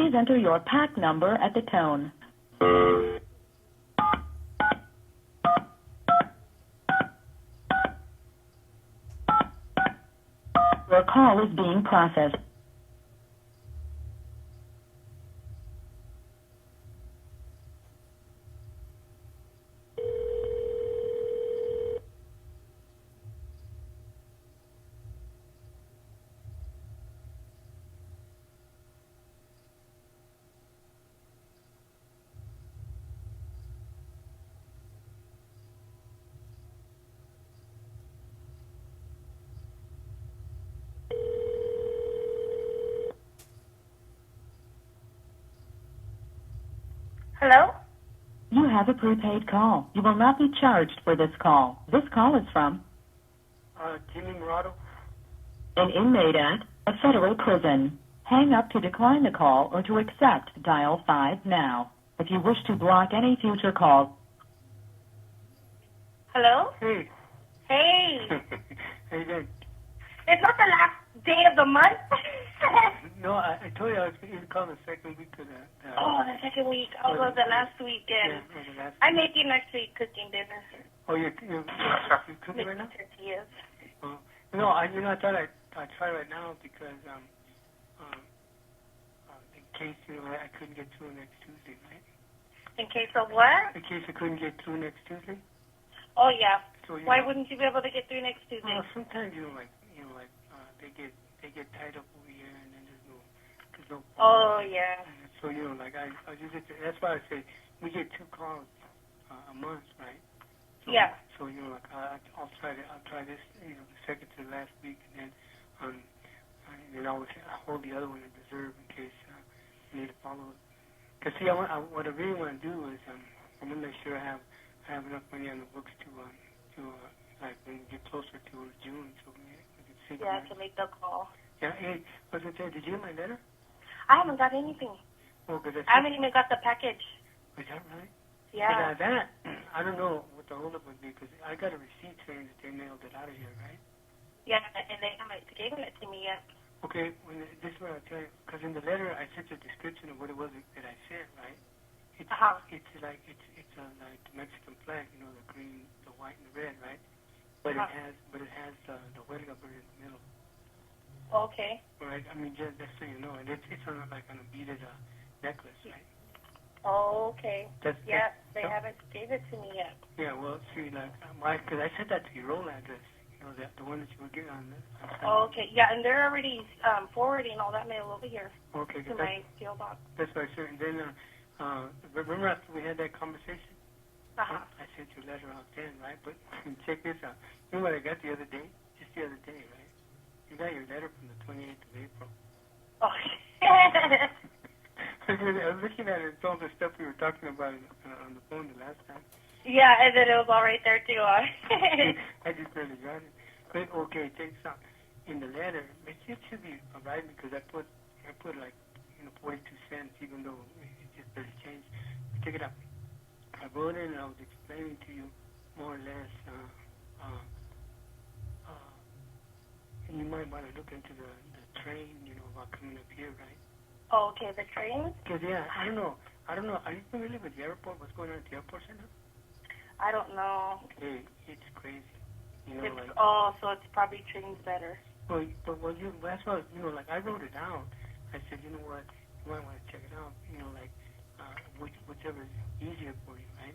Please enter your PAC number at the tone. Your call is being processed. Hello? You have a prepaid call. You will not be charged for this call. This call is from Jimmy Morado. an inmate at a federal prison. Hang up to decline the call or to accept, dial 5 now. If you wish to block any future calls. Hello? Hey. Hey. How you doing? It's not the last day of the month. No, I told you I was going to call the second week of the the second week. Oh, the last weekend. Yeah, the last I'm making next week cooking dinner. Oh, you're cooking right now? Tortillas. Oh. No, I thought I'd try right now because in case I couldn't get through next Tuesday, right? In case of what? In case I couldn't get through next Tuesday. Oh yeah. So, why wouldn't you be able to get through next Tuesday? Well, sometimes they get tied up over here, and then there's no. Oh yeah. So I just that's why I say we get 2 calls a month, right? So, yeah. So I'll try this the second to the last week, and then I'll hold the other one in reserve in case I need to follow it. Cause see, what I really want to do is I want to make sure I have enough money on the books to like when we get closer to June, so we can see. Yeah, to make the call. Yeah. Hey, I was gonna say, did you get my letter? I haven't got anything. Oh, cause I haven't even got the package. Is that right? Yeah. That I don't know what the holdup would be because I got a receipt saying that they mailed it out of here, right? Yeah, and they haven't given it to me yet. Okay, this is what I'll tell you. Because in the letter I sent a description of what it was that I sent, right? It's like the Mexican flag, the green, the white, and the red, right? But it has the huelga bird in the middle. Okay. Right. I mean, just so you know, and it's on on a beaded necklace, right? Oh, okay. They no. haven't gave it to me yet. Yeah, well, see, because I sent that to your old address, the one that you were getting on. Oh, okay. Yeah, and they're already forwarding all that mail over here. Okay. To my PO box. That's what I said. And then, remember after we had that conversation? I sent you a letter out then, right? But check this out. You know what I got the other day? Just the other day, right? You got your letter from the 28th of April. Oh, I was looking at it, it's all the stuff we were talking about on the phone the last time. Yeah, and then it was all right there, too. I just barely got it. But, okay, check this out. In the letter, it should be right because I put like, 42 cents, even though it just barely changed. But check it out. I wrote it and I was explaining to you more or less, and you might want to look into the train, about coming up here, right? Oh, okay, the train? Because, I don't know. Are you familiar with the airport? What's going on at the airport center? I don't know. Hey, it's crazy. So it's probably trains better. Well, that's why, I wrote it out. I said, you know what, you might want to check it out, whichever is easier for you, right?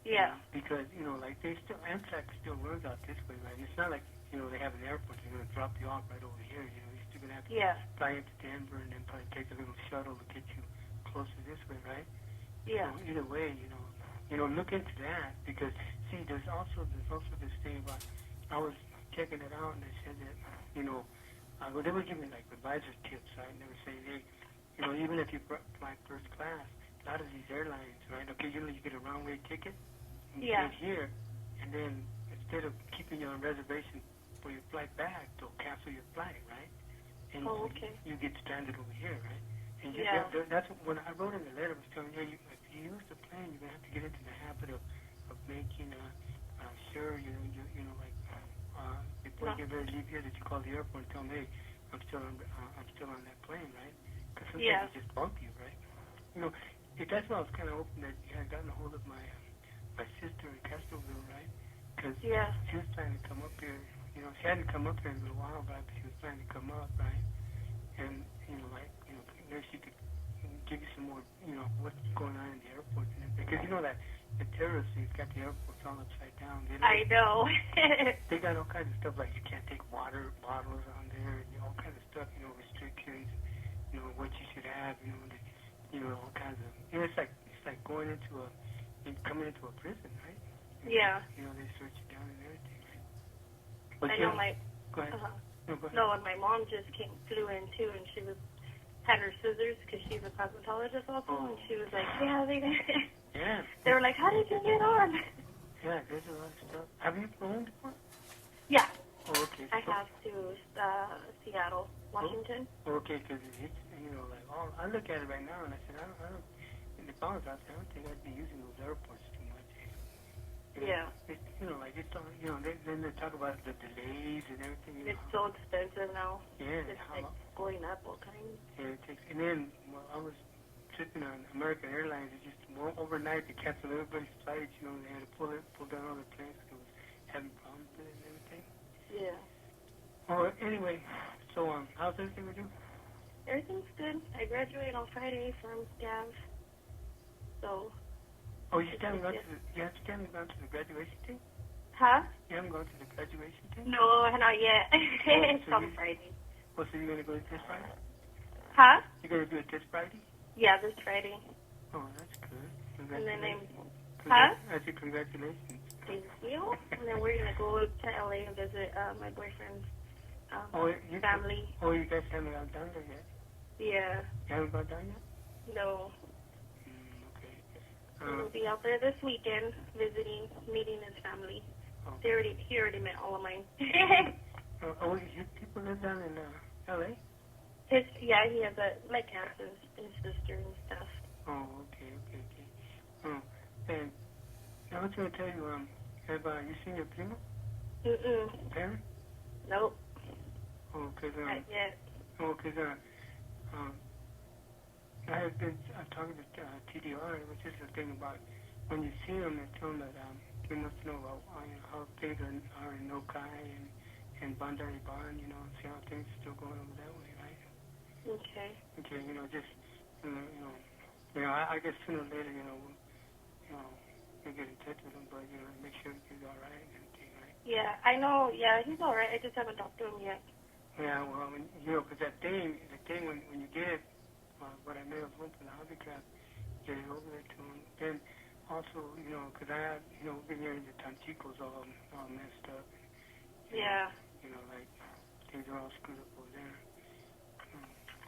Yeah. Because, Amtrak still runs out this way, right? It's not like, they have an airport, they're going to drop you off right over here, you're still going to have to fly into Denver and then probably take a little shuttle to get you closer this way, right? Yeah. So either way, look into that because, see, there's also this thing about, I was checking it out and they said that, they were giving like advisor tips, right? And they were saying, hey, even if you fly first class, a lot of these airlines, right? Okay, you get a round way ticket, and you get here, and then instead of keeping you on reservation for your flight back, they'll cancel your flight, right? And you get stranded over here, right? And that's when I wrote in the letter, I was telling you, if you use the plane, you're gonna have to get into the habit of making sure before you get ready to leave here that you call the airport and tell them, hey, I'm still on that plane, right? Because sometimes Yeah. they just bump you, right? You know, that's why I was kind of hoping that you had gotten a hold of my sister in Castroville, right? Because Yeah. she was planning to come up here. You know, she hadn't come up here in a little while back, but she was planning to come up, right? And, you know, like, you know, maybe she could give you some more, you know, what's going on in the airport and everything. Because you know that the terrorists, they've got the airports all upside down. I know. They got all kinds of stuff like you can't take water bottles on there and all kinds of stuff, you know, restrictions, you know, what you should have, you know, all kinds of, you know, it's like going coming into a prison, right? Yeah. You know, they search you down and everything, right? But I know my. Go ahead. No, go ahead. No, and my mom just flew in too, and she had her scissors because she's a cosmetologist also, and she was like, yeah, Yeah. They were like, how did you get on? Yeah, there's a lot of stuff. Have you flown before? Yeah. Oh, okay. I have to Seattle, Washington. Oh, okay, because it's, you know, like, I look at it right now, and I said, I don't, in the bounds out there, I don't think I'd be using those airports too much. Yeah. It's, you know, like, it's all, you know, then they talk about the delays and everything. It's so expensive now. Yeah. It's like going up all kinds. Yeah, it takes, and then, well, I was tripping on American Airlines. It just, overnight, they canceled everybody's flights, you know, they had to pull down all the planes because it was having problems with it and everything. Yeah. Oh, anyway, so, how's everything with you? Everything's good. I graduated on Friday from staff. So. Oh, you haven't gone to the graduation thing? Huh? You haven't gone to the graduation thing? No, not yet. It's on Friday. Oh, so you're going to go this Friday? Huh? You're going to do it this Friday? Yeah, this Friday. Oh, that's good. And then I say congratulations. Thank you. And then we're going to go to LA and visit my boyfriend's family. Oh, you guys haven't gone down there yet? Yeah. You haven't gone down yet? No. Okay. We'll be out there this weekend visiting, meeting his family. Okay. He already met all of mine. You people live down in LA? He has like aunts and sister and stuff. Oh, okay. Oh, and I was going to tell you, have you seen your primo? Parent? Nope. Oh, because Not yet. I have been talking to TDR, which is the thing about when you see them, they tell them that you must know about how things are in Nokai and Bandari Band, you know, and see how things are still going over that way, right? Okay. Okay, you know, just I guess sooner or later, you'll get in touch with him, but make sure he's all right and everything, right? Yeah, I know. Yeah, he's all right. I just haven't talked to him yet. Yeah, well, because the thing when you get it, what I made of home for the hobby craft, get it over there to him. Then also, because I have, we've been hearing the Tanchicos all messed up. Yeah. Like things are all screwed up over there.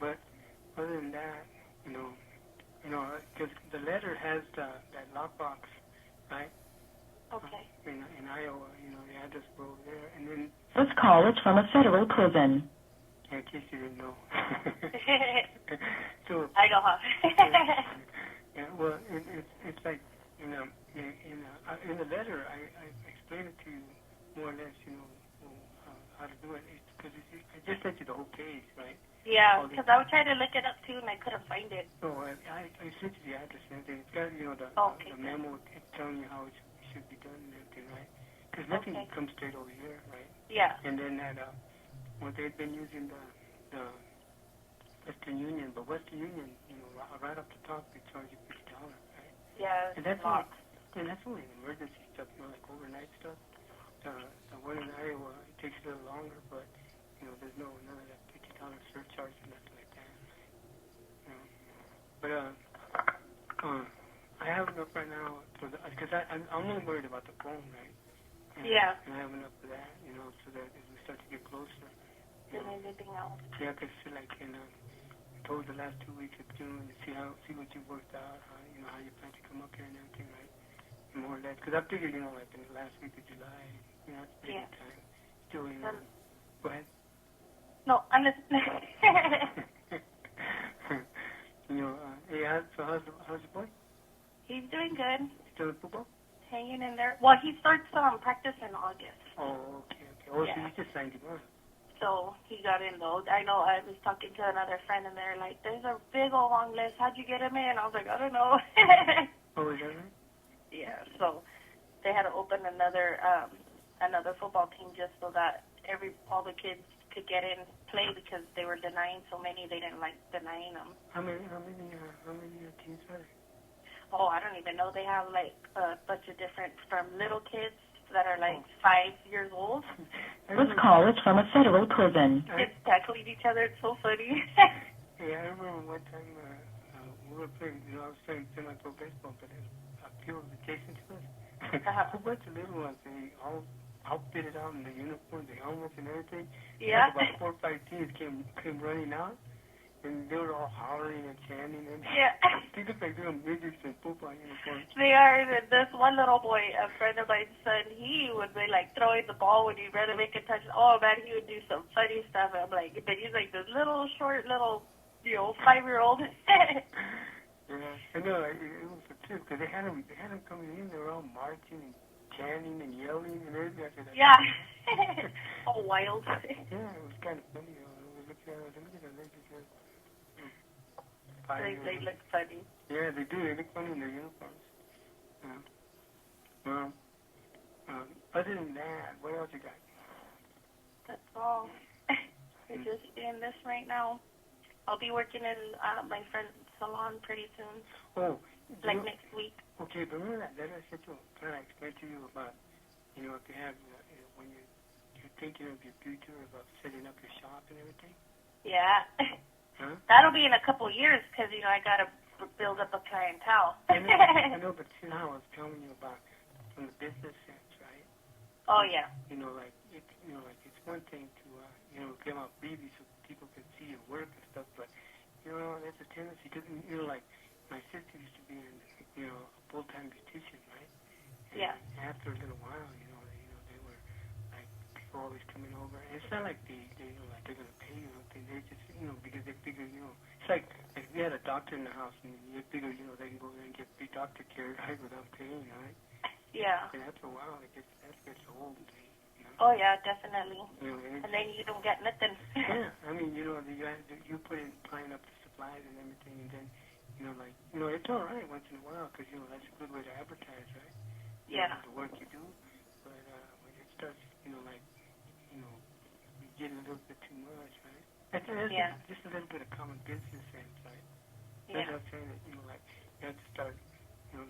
But other than that, because the letter has that lockbox, right? Okay. In Iowa, the address over there, and then. This call is from a federal prison. In case you didn't know. So. I know how. Yeah. Well, it's like in the letter I explained it to you more or less, how to do it. Because I just sent you the whole page, right? Yeah, because I was trying to look it up too, and I couldn't find it. So I sent you the address and everything. It's got the memo telling you how it should be done and everything, right? Because nothing comes straight over here, right? Yeah. And then that they've been using the Western Union, but Western Union, right up the top, they charge you $50, right? Yeah. And that's only emergency stuff, like overnight stuff. The one in Iowa, it takes a little longer, but there's none of that $50 surcharge or nothing like that. But I have enough right now because I'm only worried about the phone, right? And I have enough for that, so that as we start to get closer. Than anything else. Yeah, because like towards the last 2 weeks of June, to see what you worked out, how you plan to come up here and everything, right? And more or less, because I figured, like in the last week of July, it's pretty good time. Still, go ahead. No, I'm listening. Hey, so how's your boy? He's doing good. Still in football? Hanging in there. Well, he starts practice in August. Oh, okay. Oh, so you just signed him on? So he got in those. I know I was talking to another friend, and they're like, there's a big old long list. How'd you get him in? I was like, I don't know. Oh, is that right? Yeah, so they had to open another football team just so that all the kids could get in, play, because they were denying so many. They didn't like denying them. How many teams are there? Oh, I don't even know. They have like a bunch of different, from little kids that are like 5 years old. This call is from a federal prison. Kids tackling each other. It's so funny. Yeah, I remember one time we were playing, I was playing semi-pro baseball, but a field adjacent to us. A bunch of little ones, they all outfitted out in the uniform, the helmets and everything. Yeah. Like about 4 or 5 teams came running out, and they were all hollering and chanting. And Yeah. they look like little midgets in football uniforms. They are. This one little boy, a friend of mine's son, he would be like throwing the ball when he'd rather make a touch. Oh man, he would do some funny stuff. I'm like, but he's like this little short little, 5-year-old. Yeah, I know. It was a trip because they had them coming in. They were all marching and chanting and yelling and everything. I said, Yeah. All wild. Yeah, it was kind of funny. I was looking at them. They look funny. Yeah, they do. They look funny in their uniforms. Well, other than that, what else you got? That's all. We're just doing this right now. I'll be working in my friend's salon pretty soon. Oh. Like next week. Okay, but remember that I said to kind of explain to you about, if you have, when you're thinking of your future about setting up your shop and everything? Yeah. Huh? That'll be in a couple years because, I got to build up a clientele. I know, but see how I was telling you about from the business sense, right? Oh, yeah. It's one thing to, give out freebies so people can see your work and stuff, but, there's a tendency, because, like, my sister used to be a full-time beautician, right? And yeah. After a little while, they were, like, people always coming over. And it's not like they're going to pay you. They just, because they figure, it's like if we had a doctor in the house and you figure, they can go there and get free doctor care, right, without paying, right? Yeah. And after a while, that gets old. Oh, yeah, definitely. And then you don't get nothing. Yeah, I mean, you put in buying up the supplies and everything, and then, it's all right once in a while because, that's a good way to advertise, right? Yeah. The work you do, but when it starts, you get a little bit too much, right? That's just a little bit of common business sense, right? Yeah. That's what I'm saying that, you have to start,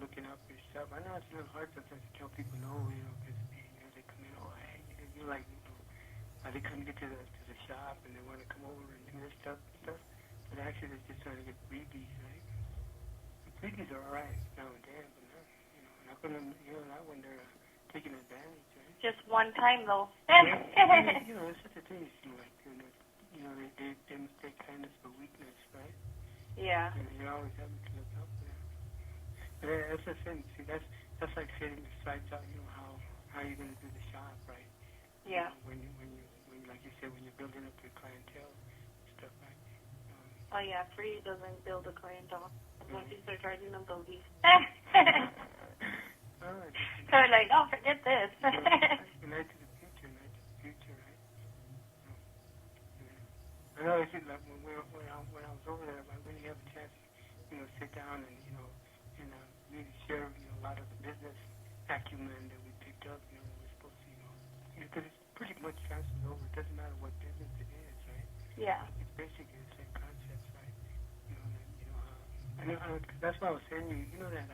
looking out for yourself. I know it's a little hard sometimes to tell people no, because, they come in, they come get to the shop and they want to come over and do their stuff, but actually they're just trying to get freebies, right? The freebies are all right now and then, but not when they're taking advantage, right? Just one time, though. It's such a thing, they mistake kindness for weakness, right? Yeah. You're always having to look out for that. But that's the thing. See, that's like setting the sights out. How you're going to do the shop, right? Yeah. When like you said, when you're building up your clientele and stuff, right? Oh yeah, free doesn't build a clientele. Once you start charging them, they'll leave. So they're like, oh, forget this. Night to the future, right? I know it's like when I was over there, I really have a chance to, sit down and, really share, a lot of the business acumen that we picked up, we're supposed to, because it's pretty much transferred over. It doesn't matter what business it is, right? Yeah. It's basically the same concepts, right? I know, that's why I was saying you know that,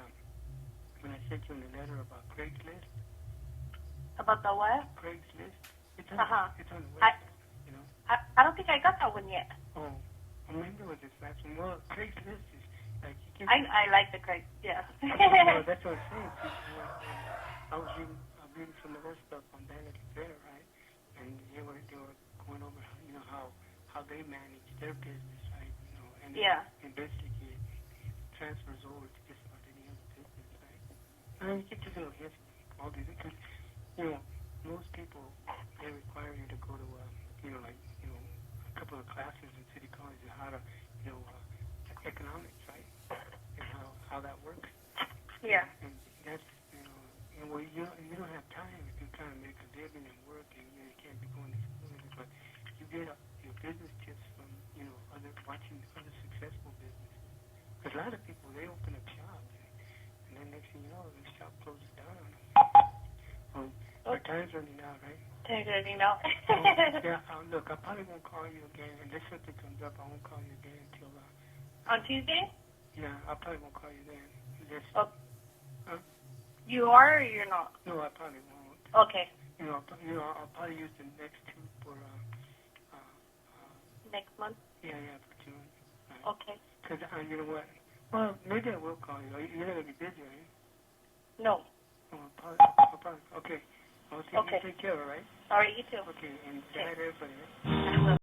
when I sent you in the letter about Craigslist. About the what? Craigslist. It's on the website, I don't think I got that one yet. Oh, maybe it was this last one. Well, Craigslist is like you can. I like the Craig. Yeah. Well, that's what I'm saying. I was reading some of their stuff on Vanity Fair, right? And they were going over how they manage their business, right? And and basically it transfers over to just about any other business, right? I mean, you get just little hints all these because most people they require you to go to a couple of classes in city college on how to economics, right? And how that works. Yeah. And that's you don't have time if you're trying to make a living and work and you can't be going to school, but you get your business tips from, you know, watching other successful businesses. Because a lot of people, they open up shops, and then next thing you know, the shop closes down on them. Our time's running out, right? Time's running out. Yeah, look, I probably won't call you again. Unless something comes up, I won't call you again until... On Tuesday? Yeah, I probably won't call you then. You are or you're not? No, I probably won't. Okay. I'll probably use the next two for... Next month? Yeah, for June. Right. Okay. Because, you know what? Well, maybe I will call you. You're not going to be busy, are you? No. Oh, I'll probably. Okay. I'll see you. Okay. Take care, all right? All right, you too. Okay, and say hi to everybody. I will.